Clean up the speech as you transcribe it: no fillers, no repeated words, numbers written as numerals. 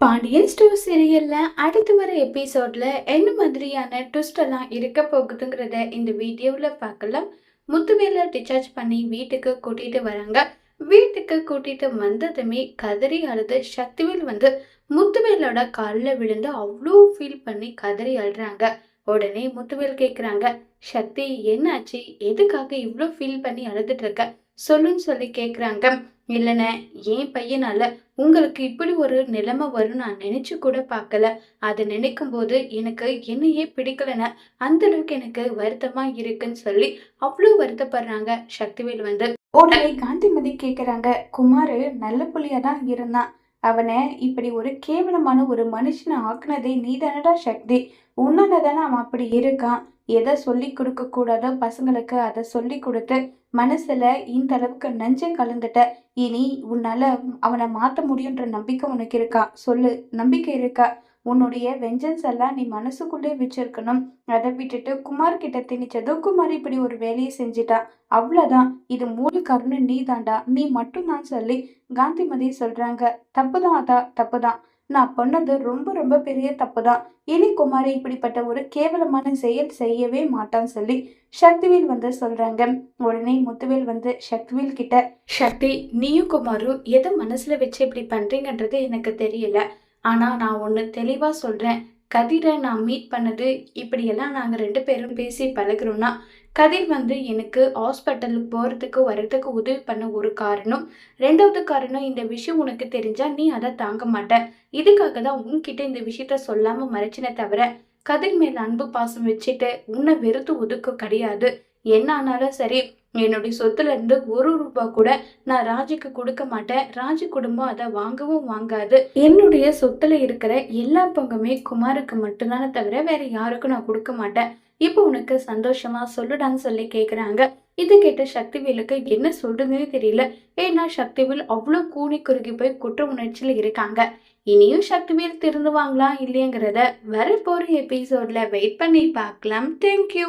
Pandian store சீரியல்ல அடுத்து வர எபிசோட்ல என்ன மாதிரியான ட்விஸ்ட் எல்லாம் இருக்க போகுதுங்கிறத இந்த வீடியோவில் பார்க்கலாம். முத்துவேலை டிஸ்சார்ஜ் பண்ணி வீட்டுக்கு கூட்டிட்டு வராங்க. வீட்டுக்கு கூட்டிட்டு வந்ததுமே கதறி அழுது சக்திவேல் முத்துவேலோட காலில் விழுந்து அவ்வளோ ஃபீல் பண்ணி கதறி அழுறாங்க. உடனே முத்துவேல் கேட்குறாங்க, சக்தி என்னாச்சு, எதுக்காக இவ்வளோ ஃபீல் பண்ணி அழுதுட்டு இருக்க, சொல்லுன்னு சொல்லி கேட்குறாங்க. இல்லைண்ணே, என் பையனால உங்களுக்கு இப்படி ஒரு நிலைமை வரும் நான் நினைச்சு கூட பார்க்கல. அதை நினைக்கும் போது எனக்கு என்னையே பிடிக்கலன்னு அந்த அளவுக்கு எனக்கு வருத்தமா இருக்குன்னு சொல்லி அவ்வளோ வருத்தப்படுறாங்க. சக்திவேல் உடனே காந்திமதி கேக்குறாங்க, குமாரு நல்ல புள்ளியா தான் இருந்தான், அவனை இப்படி ஒரு கேவலமான ஒரு மனுஷனை ஆக்குனதே நீ தானடா சக்தி, உன்னால தானே அவன் அப்படி இருக்கான். எதை சொல்லி கொடுக்க கூடாதோ பசங்களுக்கு அதை சொல்லி கொடுத்து மனசுல இந்த அளவுக்கு நஞ்சை கலந்துட்ட. இனி உன்னால அவனை மாத்த முடியுன்ற நம்பிக்கை உனக்கு இருக்கா சொல்லு, நம்பிக்கை இருக்கா? உன்னுடைய வெஞ்சன்ஸ் எல்லாம் நீ மனசுக்குள்ளே வச்சிருக்கணும். அதை விட்டுட்டு குமார் கிட்ட திணிச்சதும் குமார் இப்படி ஒரு வேலையை செஞ்சிட்டா, அவ்வளவுதான். இது மூல காரணம் நீ தாண்டா, நீ மட்டும் தான் சொல்லி காந்திமதி சொல்றாங்க. தப்புதான், அதான் தப்புதான், நான் பண்ணது ரொம்ப ரொம்ப பெரிய தப்புதான். இனி குமாரி இப்படிப்பட்ட ஒரு கேவலமான செயல் செய்யவே மாட்டான்னு சொல்லி சக்திவேல் சொல்றாங்க. உடனே முத்துவேல் சக்திவேல் கிட்ட, சக்தி நீயும் குமாரும் எதை மனசுல வச்சு இப்படி பண்றீங்கன்றது எனக்கு தெரியல. ஆனா நான் ஒண்ணு தெளிவா சொல்றேன், கதிரை நான் மீட் பண்ணது இப்படியெல்லாம் நாங்க 2 பேரும் பேசி பழகுறோம்னா கதிர் எனக்கு ஹாஸ்பிட்டலுக்கு போறதுக்கு வரதுக்கு உதவி பண்ண ஒரு காரணம். 2வது காரணம், இந்த விஷயம் உனக்கு தெரிஞ்சா நீ அதை தாங்க மாட்ட. இதுக்காக தான் உன்கிட்ட இந்த விஷயத்த சொல்லாம மறைச்சினே தவிர கதிர் மேல அன்பு பாசம் வச்சுட்டு உன்னை வெறுத்து ஒதுக்க கிடையாது. என்ன ஆனாலும் சரி, என்னுடைய சொத்துல இருந்து 1 ரூபாய் கூட நான் ராஜுக்கு கொடுக்க மாட்டேன். ராஜு குடும்பம் அதை வாங்கவும் வாங்காது. என்னுடைய சொத்துல இருக்கிற எல்லா பங்குமே குமாருக்கு மட்டும்தானே தவிர வேற யாருக்கும் நான் கொடுக்க மாட்டேன். இப்போ உனக்கு சந்தோஷமா சொல்லுடான்னு சொல்லி கேக்குறாங்க. இது கேட்ட சக்திவேலுக்கு என்ன சொல்றதுன்னு தெரியல. ஏன்னா சக்திவேல் அவ்வளோ கூனி குறுகி போய் குற்ற உணர்ச்சியில இருக்காங்க. இனியும் சக்திவேல் திருந்துவாங்களா இல்லையங்கிறத வரப்போற எபிசோட்ல வெயிட் பண்ணி பார்க்கலாம். தேங்க்யூ.